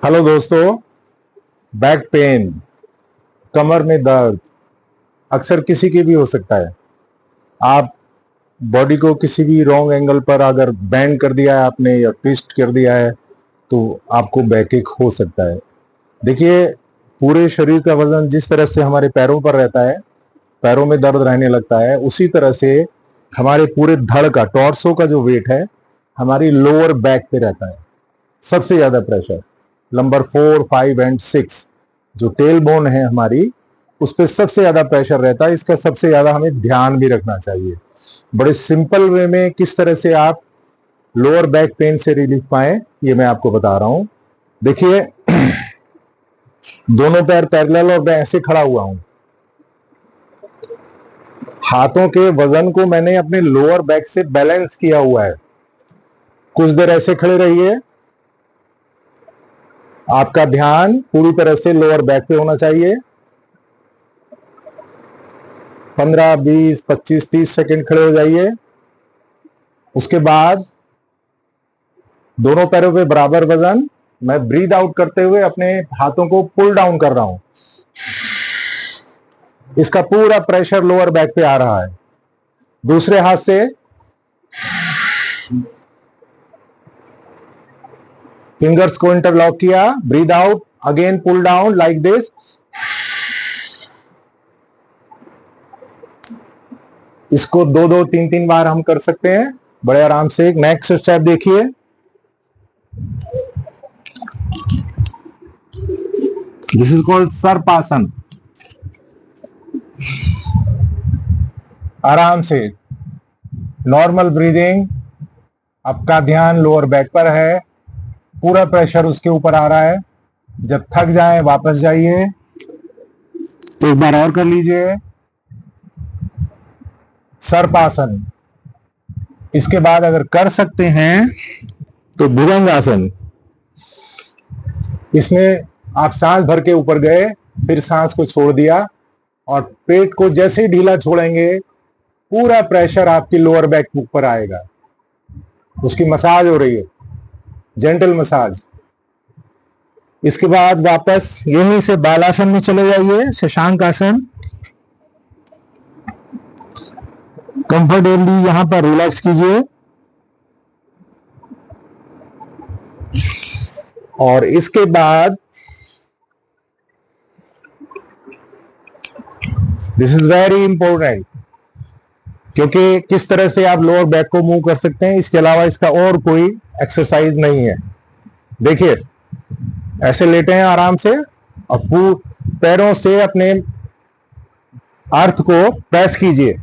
Hello दोस्तों। Back pain, कमर में दर्द अक्सर किसी की भी हो सकता है। आप बॉडी को किसी भी रॉन्ग एंगल पर अगर बैंड कर दिया है आपने या ट्विस्ट कर दिया है तो आपको बैकएक हो सकता है। देखिए, पूरे शरीर का वजन जिस तरह से हमारे पैरों पर रहता है, पैरों में दर्द रहने लगता है, उसी तरह से हमारे पूरे धड़ का, टॉर्सो का जो वेट है हमारी लोअर बैक पे रहता है। सबसे ज्यादा प्रेशर नंबर 4, 5 एंड 6 जो टेल बोन है हमारी, उस पर सबसे ज्यादा प्रेशर रहता है। इसका सबसे ज्यादा हमें ध्यान भी रखना चाहिए। बड़े सिंपल वे में किस तरह से आप लोअर बैक पेन से रिलीफ पाए, ये मैं आपको बता रहा हूं। देखिए, दोनों पैर पैरेलल और मैं ऐसे खड़ा हुआ हूं। हाथों के वजन को मैंने अपने लोअर बैक से बैलेंस किया हुआ है। कुछ देर ऐसे खड़े रहिए। आपका ध्यान पूरी तरह से लोअर बैक पे होना चाहिए। 15, 20, 25, 30 सेकंड खड़े हो जाइए। उसके बाद दोनों पैरों पे बराबर वजन, मैं ब्रीद आउट करते हुए अपने हाथों को पुल डाउन कर रहा हूं। इसका पूरा प्रेशर लोअर बैक पे आ रहा है। दूसरे हाथ से फिंगर्स को इंटरलॉक किया, breathe out, again pull down like this. इसको 2-2, 3-3 बार हम कर सकते हैं बड़े आराम से। एक नेक्स्ट स्टेप देखिए। This is called Sarpasana. आराम से नॉर्मल ब्रीदिंग। आपका ध्यान लोअर बैक पर है, पूरा प्रेशर उसके ऊपर आ रहा है। जब थक जाए वापस जाइए। तो एक बार और कर लीजिए सर्पासन। इसके बाद अगर कर सकते हैं तो भुजंगासन। इसमें आप सांस भर के ऊपर गए, फिर सांस को छोड़ दिया और पेट को जैसे ही ढीला छोड़ेंगे पूरा प्रेशर आपकी लोअर बैक के ऊपर आएगा। उसकी मसाज हो रही है, जेंटल मसाज। इसके बाद वापस यहीं से बालासन में चले जाइए, शशांक आसन। कंफर्टेबली यहां पर रिलैक्स कीजिए और इसके बाद दिस इज वेरी इंपॉर्टेंट, क्योंकि किस तरह से आप लोअर बैक को मूव कर सकते हैं, इसके अलावा इसका और कोई एक्सरसाइज नहीं है। देखिए, ऐसे लेटे हैं आराम से और पैरों से अपने अर्थ को प्रेस कीजिए।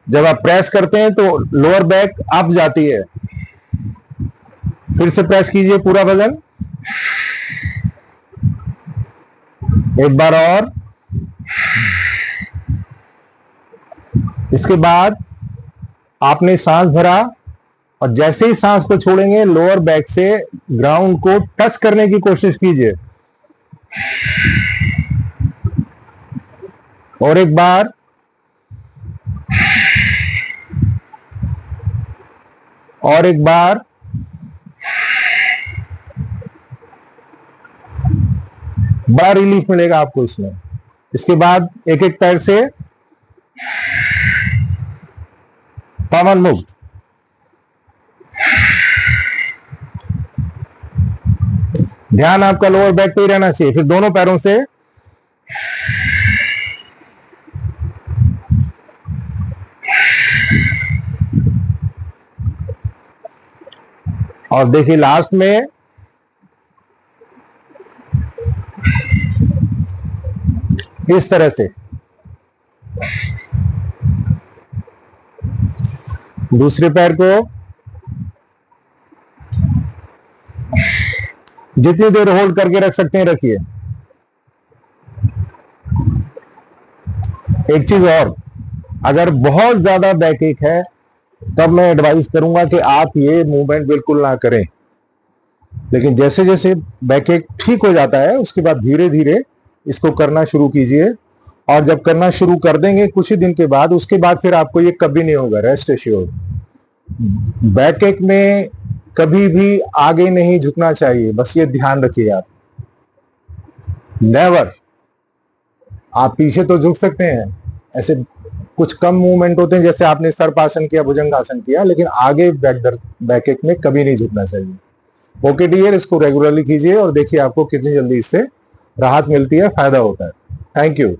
जब आप प्रेस करते हैं तो लोअर बैक अप जाती है। फिर से प्रेस कीजिए पूरा वजन, एक बार और। इसके बाद आपने सांस भरा और जैसे ही सांस को छोड़ेंगे लोअर बैक से ग्राउंड को टच करने की कोशिश कीजिए। और एक बार, और एक बार। बड़ा रिलीफ मिलेगा आपको इसमें। इसके बाद एक एक पैर से पवन मुक्त। ध्यान आपका लोअर बैक पे ही रहना चाहिए। फिर दोनों पैरों से और देखिए लास्ट में इस तरह से दूसरे पैर को जितनी देर होल्ड करके रख सकते हैं रखिए। एक चीज और, अगर बहुत ज्यादा बैकएक है तब मैं एडवाइस करूंगा कि आप ये मूवमेंट बिल्कुल ना करें। लेकिन जैसे जैसे बैकएक ठीक हो जाता है उसके बाद धीरे धीरे इसको करना शुरू कीजिए। और जब करना शुरू कर देंगे कुछ ही दिन के बाद, उसके बाद फिर आपको ये कभी नहीं होगा, रेस्ट एश्योर्ड। बैकएक में कभी भी आगे नहीं झुकना चाहिए, बस ये ध्यान रखिए आप। नेवर। आप पीछे तो झुक सकते हैं, ऐसे कुछ कम मूवमेंट होते हैं, जैसे आपने सर्पासन किया, भुजंगासन किया, लेकिन आगे बैक एक में कभी नहीं झुकना चाहिए। ओके डियर, इसको रेगुलरली कीजिए और देखिए आपको कितनी जल्दी इससे राहत मिलती है, फायदा होता है। Thank you.